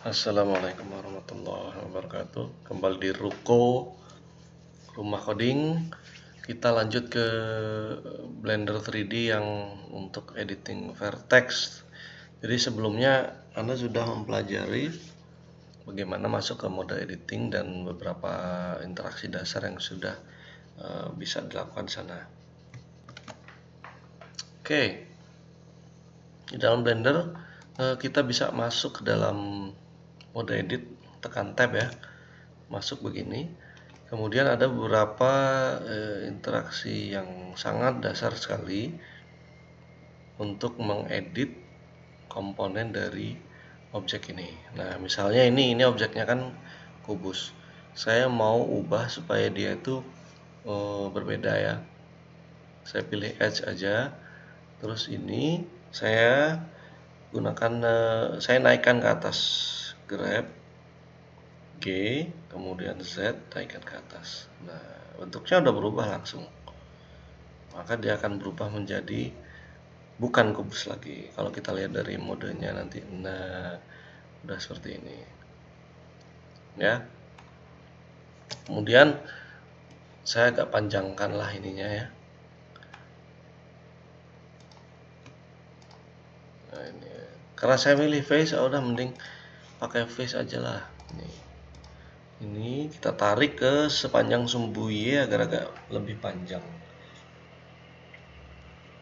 Assalamualaikum warahmatullahi wabarakatuh. Kembali di Ruko Rumah Coding. Kita lanjut ke Blender 3D yang untuk editing vertex. Jadi sebelumnya Anda sudah mempelajari bagaimana masuk ke mode editing dan beberapa interaksi dasar yang sudah bisa dilakukan di sana. Oke. Di dalam Blender kita bisa masuk ke dalam mode edit, tekan tab ya, masuk begini. Kemudian ada beberapa interaksi yang sangat dasar sekali untuk mengedit komponen dari objek ini. Nah, misalnya ini objeknya kan kubus. Saya mau ubah supaya dia itu berbeda ya. Saya pilih edge aja. Terus ini saya gunakan saya naikkan ke atas, grab G, kemudian Z, naikkan ke atas. Nah, bentuknya udah berubah langsung. Maka dia akan berubah menjadi bukan kubus lagi. Kalau kita lihat dari modenya nanti, nah, udah seperti ini. Ya. Kemudian saya agak panjangkan lah ininya ya. Nah, ini. Karena saya milih face, udah mending pakai face aja lah. Ini kita tarik ke sepanjang sumbu Y agar agak lebih panjang.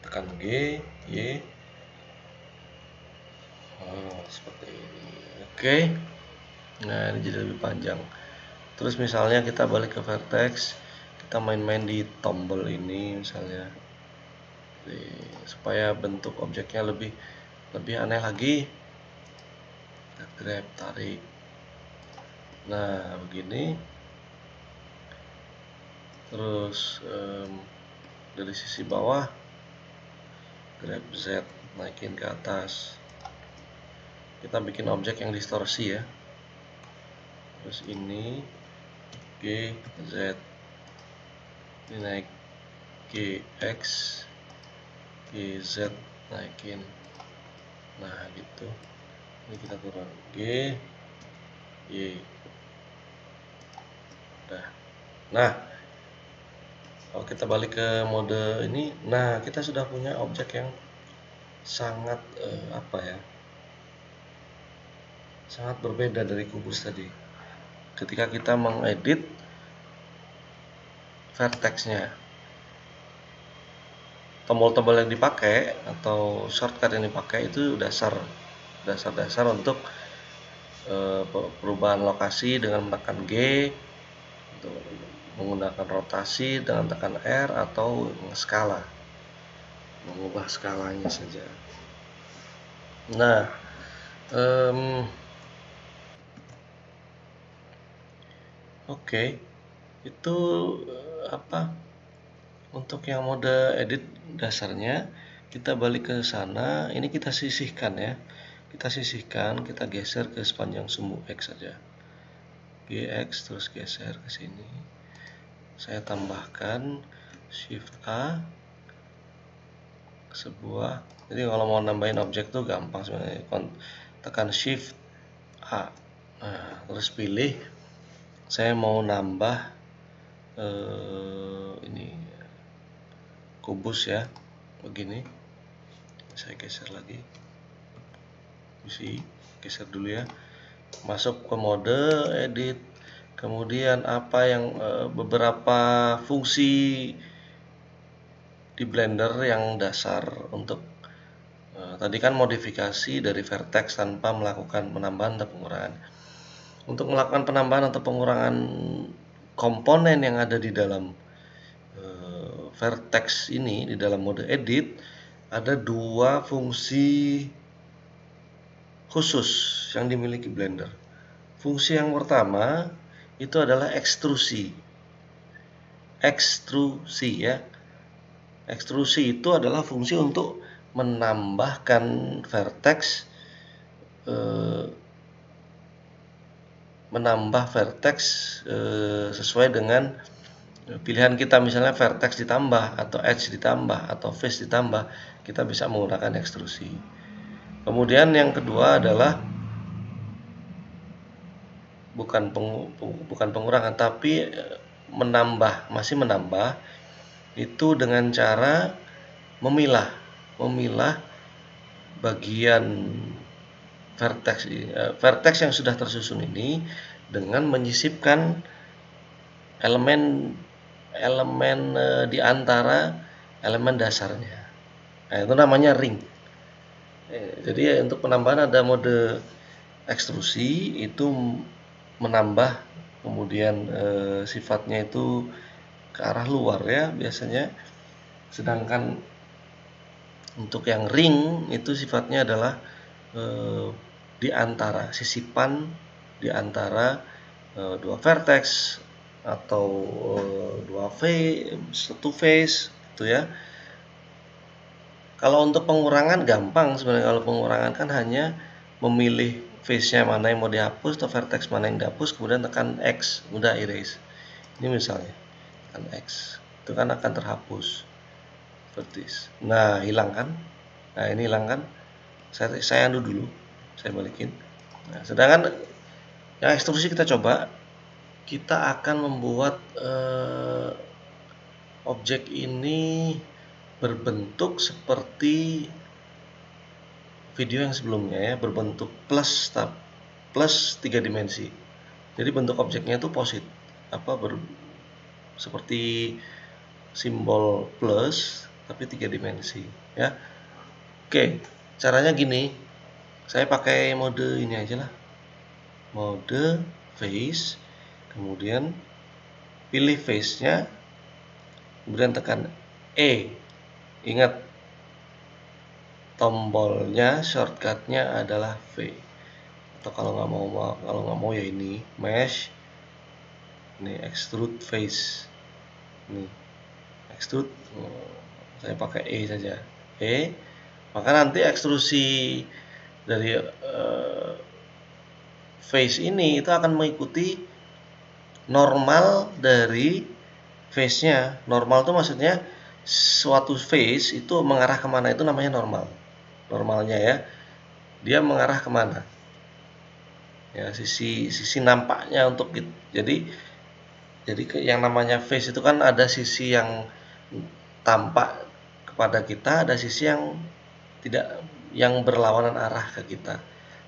Tekan G, Y. Seperti ini. Oke. Nah, ini jadi lebih panjang. Terus misalnya kita balik ke vertex, kita main-main di tombol ini misalnya. Supaya bentuk objeknya lebih aneh lagi. Kita grab, tarik. Nah, begini. Terus dari sisi bawah grab Z, naikin ke atas. Kita bikin objek yang distorsi ya. Terus ini G, Z. Ini naik GX, GZ, naikin. Nah, gitu. Ini kita turun G, Y. Udah. Nah, kalau kita balik ke mode ini, nah kita sudah punya objek yang sangat sangat berbeda dari kubus tadi. Ketika kita mengedit vertexnya, tombol-tombol yang dipakai atau shortcut yang dipakai itu dasar-dasar untuk perubahan lokasi dengan menekan G, menggunakan rotasi dengan tekan R, atau skala, mengubah skalanya saja. Nah, oke, itu untuk yang mode edit dasarnya. Kita balik ke sana, ini kita sisihkan ya. Kita sisihkan, kita geser ke sepanjang sumbu X saja. GX, terus geser ke sini. Saya tambahkan Shift A sebuah. Jadi kalau mau nambahin objek tuh gampang sebenarnya. Tekan Shift A. Nah, terus pilih. Saya mau nambah ini kubus ya, begini. Saya geser lagi. Geser dulu ya. Masuk ke mode edit. Kemudian apa yang beberapa fungsi di Blender yang dasar untuk tadi kan modifikasi dari vertex tanpa melakukan penambahan atau pengurangan. Untuk melakukan penambahan atau pengurangan komponen yang ada di dalam vertex ini, di dalam mode edit, ada dua fungsi khusus yang dimiliki Blender. Fungsi yang pertama itu adalah ekstrusi. Ekstrusi ya. Ekstrusi itu adalah fungsi untuk menambahkan vertex sesuai dengan pilihan kita. Misalnya vertex ditambah, atau edge ditambah, atau face ditambah, kita bisa menggunakan ekstrusi. Kemudian yang kedua adalah bukan pengurangan, tapi masih menambah itu dengan cara memilah bagian vertex yang sudah tersusun ini dengan menyisipkan elemen di antara elemen dasarnya. Nah, itu namanya ring. Jadi untuk penambahan ada mode ekstrusi, itu menambah, kemudian sifatnya itu ke arah luar ya biasanya. Sedangkan untuk yang ring itu sifatnya adalah di antara sisipan di antara dua vertex atau satu face gitu ya. Kalau untuk pengurangan gampang sebenarnya. Kalau pengurangan kan hanya memilih face-nya mana yang mau dihapus atau vertex mana yang dihapus, kemudian tekan X, udah erase. Ini misalnya tekan X, itu kan akan terhapus seperti ini. Nah, hilang kan? Nah, ini hilang kan? Saya undo dulu, saya balikin. Nah, sedangkan yang ekstrusi kita coba, kita akan membuat objek ini berbentuk seperti video yang sebelumnya ya, berbentuk plus 3 dimensi. Jadi bentuk objeknya itu seperti simbol plus tapi 3 dimensi ya. Oke, caranya gini. Saya pakai mode ini aja lah. Mode face, kemudian pilih face-nya, kemudian tekan E. Ingat, tombolnya shortcutnya adalah V. Atau kalau nggak mau ya ini mesh, ini extrude face, ini extrude. Saya pakai E saja, E. Maka nanti ekstrusi dari face ini itu akan mengikuti normal dari face-nya. Normal itu maksudnya suatu face itu mengarah kemana, itu namanya normal. Normalnya ya, dia mengarah kemana ya, sisi nampaknya untuk jadi yang namanya face itu kan ada sisi yang tampak kepada kita, ada sisi yang tidak, yang berlawanan arah ke kita.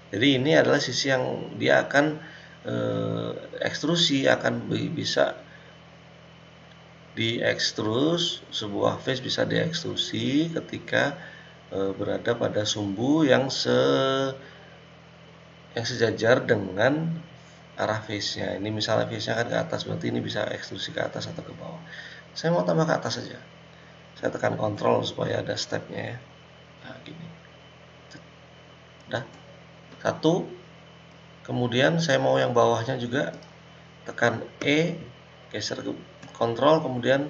Jadi ini adalah sisi yang dia akan ekstrusi, akan bisa diekstrus. Sebuah face bisa diekstrusi ketika berada pada sumbu yang sejajar dengan arah face-nya. Ini misalnya face-nya kan ke atas, berarti ini bisa ekstrusi ke atas atau ke bawah. Saya mau tambah ke atas saja. Saya tekan Ctrl supaya ada stepnya ya. Nah, gini. Udah. Satu. Kemudian saya mau yang bawahnya juga, tekan E, geser ke Ctrl, kemudian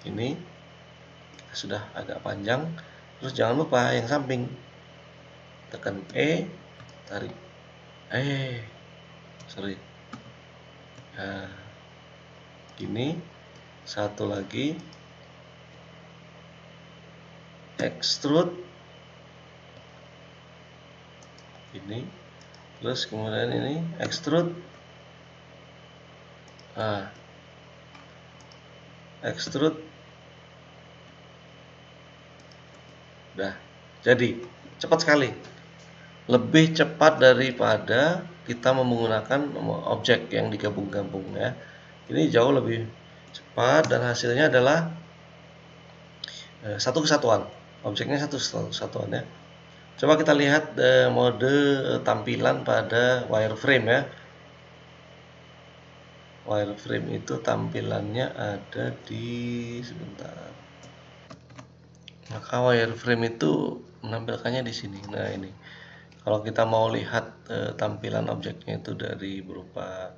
ini sudah agak panjang. Terus jangan lupa yang samping, tekan E, tarik. Sorry. Nah, gini. Satu lagi, extrude ini, terus kemudian ini extrude. Nah, extrude. Udah jadi, cepat sekali, lebih cepat daripada kita menggunakan objek yang digabung-gabung ya. Ini jauh lebih cepat dan hasilnya adalah satu kesatuan, objeknya satu kesatuan ya. Coba kita lihat mode tampilan pada wireframe ya. Wireframe itu tampilannya ada di, sebentar. Maka wireframe itu menampilkannya di sini. Nah, ini. Kalau kita mau lihat tampilan objeknya itu dari berupa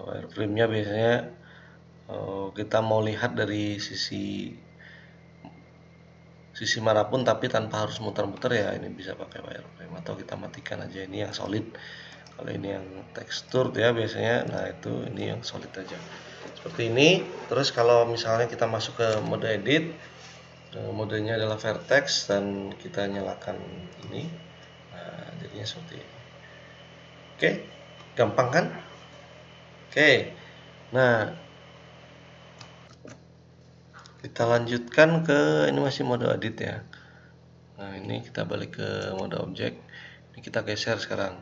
wireframe-nya, biasanya kita mau lihat dari sisi manapun tapi tanpa harus muter-muter ya, ini bisa pakai wireframe, atau kita matikan aja. Ini yang solid. Kalau ini yang tekstur ya biasanya, nah itu ini yang solid aja. Seperti ini. Terus kalau misalnya kita masuk ke mode edit, modenya adalah vertex dan kita nyalakan ini. Nah, jadinya seperti ini. Oke. Gampang kan? Oke. Nah, kita lanjutkan ke ini masih mode edit ya. Nah, ini kita balik ke mode objek. Ini kita geser sekarang.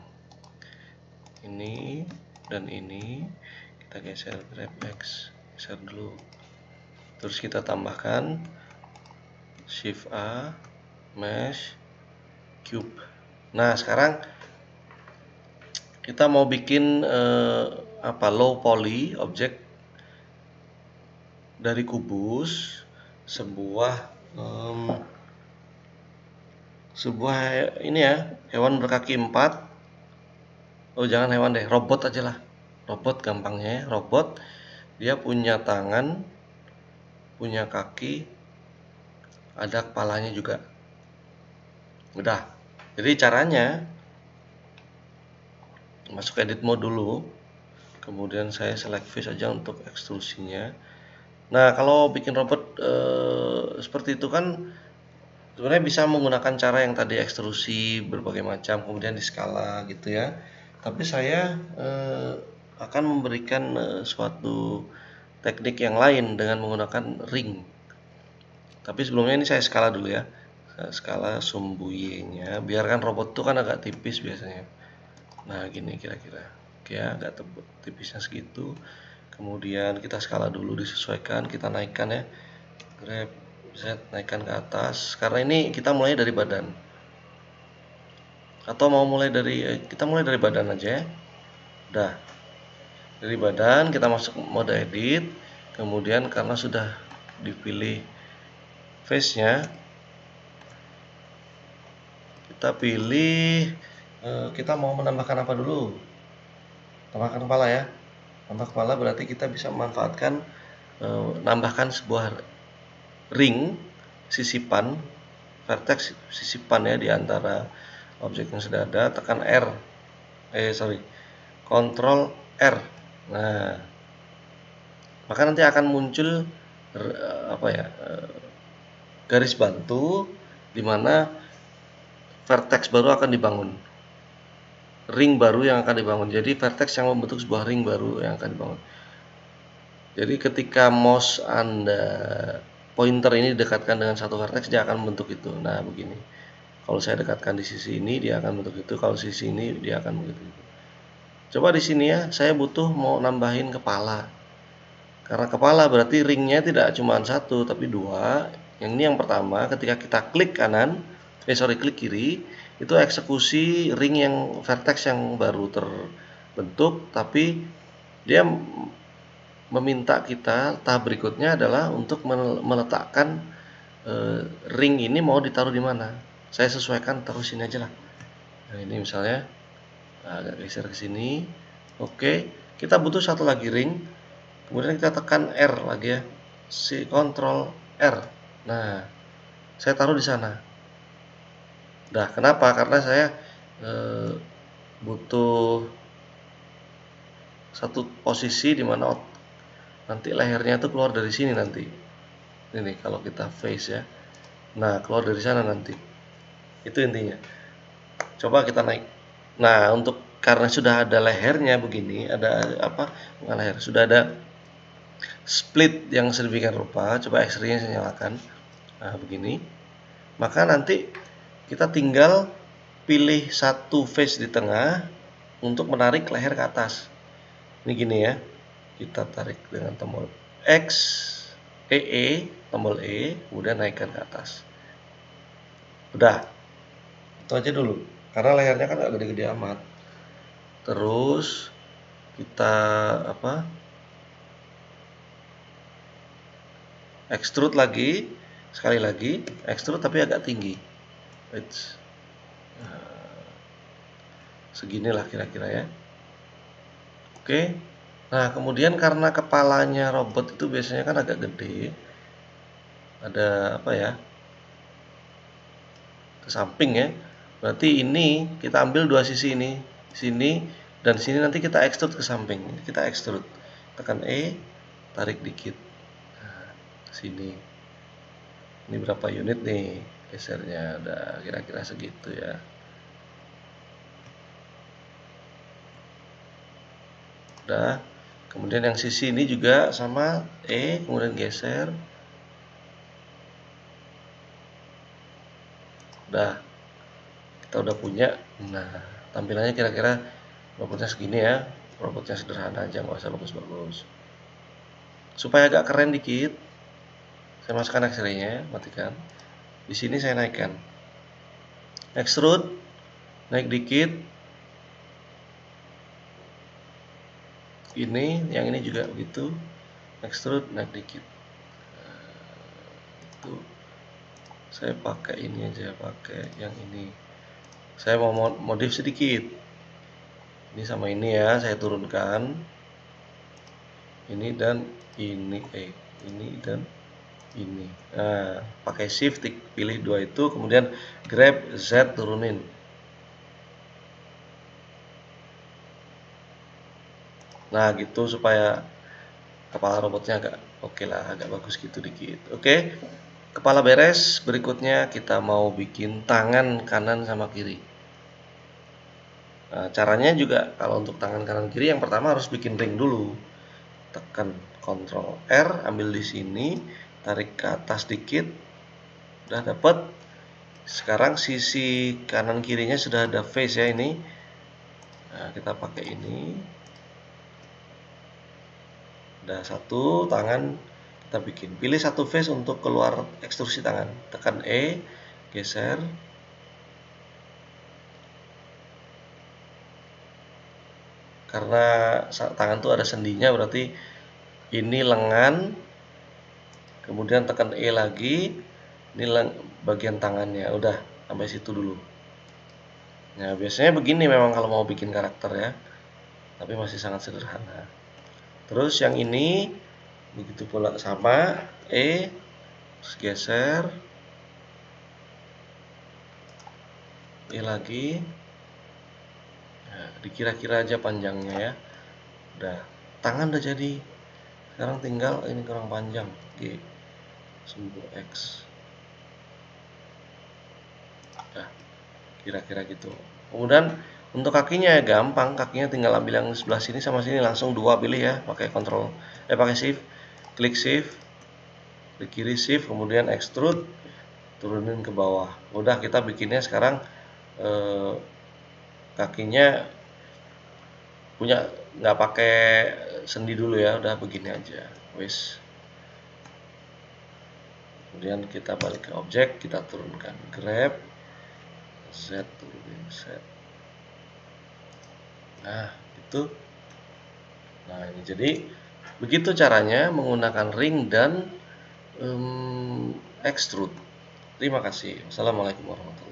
Ini dan ini kita geser, grab X, geser dulu. Terus kita tambahkan Shift A, Mesh, Cube. Nah, sekarang kita mau bikin low poly objek dari kubus sebuah ini ya, hewan berkaki 4. Oh, jangan hewan deh, robot aja lah. Robot gampangnya ya, robot. Dia punya tangan, punya kaki, ada kepalanya juga. Udah. Jadi caranya masuk edit mode dulu. Kemudian saya select face aja untuk ekstrusinya. Nah, kalau bikin robot seperti itu kan sebenarnya bisa menggunakan cara yang tadi ekstrusi berbagai macam, kemudian di skala gitu ya. Tapi saya akan memberikan suatu teknik yang lain dengan menggunakan ring. Tapi sebelumnya ini saya skala dulu ya. Saya skala sumbu Y-nya. Biarkan robot itu kan agak tipis biasanya. Nah, gini kira-kira. Oke ya, agak tipisnya segitu. Kemudian kita skala dulu, disesuaikan, kita naikkan ya. Grab Z, naikkan ke atas. Karena ini kita mulai dari badan. Atau mau mulai dari kita mulai dari badan aja ya. Udah. Dari badan kita masuk mode edit. Kemudian karena sudah dipilih face-nya, kita pilih kita mau menambahkan apa dulu? Tambahkan kepala ya. Tambah kepala berarti kita bisa memanfaatkan nambahkan sebuah ring sisipan, vertex sisipan ya di antara objek yang sudah ada. Tekan R. Ctrl R. Nah, maka nanti akan muncul garis bantu di mana vertex baru akan dibangun, ring baru yang akan dibangun. Jadi vertex yang membentuk sebuah ring baru yang akan dibangun. Jadi ketika mouse Anda pointer ini didekatkan dengan satu vertex, dia akan membentuk itu. Nah, begini. Kalau saya dekatkan di sisi ini, dia akan bentuk itu. Kalau sisi ini, dia akan begitu. Coba di sini ya, saya butuh mau nambahin kepala. Karena kepala berarti ringnya tidak cuma satu, tapi dua. Yang ini yang pertama, ketika kita klik kanan, klik kiri, itu eksekusi ring yang vertex yang baru terbentuk, tapi dia meminta kita tahap berikutnya adalah untuk meletakkan ring ini mau ditaruh di mana. Saya sesuaikan taruh sini aja lah. Nah, ini misalnya agak geser ke sini. Oke, kita butuh satu lagi ring. Kemudian kita tekan R lagi ya. Ctrl R. Nah, saya taruh di sana. Nah, kenapa? Karena saya butuh satu posisi di mana nanti lehernya itu keluar dari sini nanti. Ini kalau kita face ya. Nah, keluar dari sana nanti. Itu intinya. Coba kita naik. Nah, karena sudah ada lehernya begini, ada bukan leher, sudah ada split yang sedemikian rupa. Coba X-ray-nya saya nyalakan. Nah, begini. Maka nanti kita tinggal pilih satu face di tengah untuk menarik leher ke atas. Ini gini ya. Kita tarik dengan tombol X, tombol E, kemudian naikkan ke atas. Udah. Itu aja dulu. Karena lehernya kan gak gede-gede amat. Terus kita extrude lagi, sekali lagi extrude tapi agak tinggi. Seginilah kira-kira ya. Oke. Nah, kemudian karena kepalanya robot itu biasanya kan agak gede, ada ke samping ya. Berarti ini kita ambil dua sisi ini, sini dan sini, nanti kita extrude ke samping. Kita extrude, tekan E, tarik dikit. Nah, sini. Ini berapa unit nih? Gesernya ada kira-kira segitu ya. Udah. Kemudian yang sisi ini juga sama E, kemudian geser. Udah. Kita udah punya. Nah, tampilannya kira-kira robotnya segini ya. Robotnya sederhana aja, nggak usah bagus-bagus. Supaya agak keren dikit, saya masukkan X-ray-nya, matikan. Di sini saya naikkan. Extrude, naik dikit. Ini, yang ini juga begitu. Extrude, naik dikit. Itu. Saya pakai ini aja, pakai yang ini. Saya mau modif sedikit. Ini sama ini ya, saya turunkan. Ini dan ini, ini dan ini. Nah, pakai shift pilih dua itu, kemudian grab Z turunin. Nah, gitu supaya kepala robotnya agak oke lah, agak bagus gitu dikit. Oke. Kepala beres, berikutnya kita mau bikin tangan kanan sama kiri. Nah, caranya juga kalau untuk tangan kanan kiri yang pertama harus bikin ring dulu. Tekan Ctrl R, ambil di sini, tarik ke atas dikit. Udah dapat. Sekarang sisi kanan kirinya sudah ada face ya ini. Nah, kita pakai ini. Udah satu tangan kita bikin. Pilih satu face untuk keluar ekstrusi tangan. Tekan E, geser. Karena tangan tuh ada sendinya, berarti ini lengan, kemudian tekan E lagi, ini bagian tangannya. Udah sampai situ dulu. Nah, biasanya begini memang kalau mau bikin karakter ya, tapi masih sangat sederhana. Terus yang ini begitu pula sama, E, terus geser, E lagi. Nah, dikira-kira aja panjangnya ya. Udah, tangan udah jadi. Sekarang tinggal ini kurang panjang, G, simbol X. Nah, kira-kira gitu. Kemudian untuk kakinya ya gampang, kakinya tinggal ambil yang sebelah sini sama sini, langsung dua pilih ya, pakai pakai shift, klik shift, klik kiri shift, kemudian extrude, turunin ke bawah. Udah, kita bikinnya sekarang kakinya punya nggak pakai sendi dulu ya, udah begini aja, wes. Kemudian kita balik ke objek, kita turunkan, grab Z, turunin Z. Nah, itu. Nah, ini jadi begitu caranya menggunakan ring dan extrude. Terima kasih. Wassalamualaikum warahmatullahi wabarakatuh.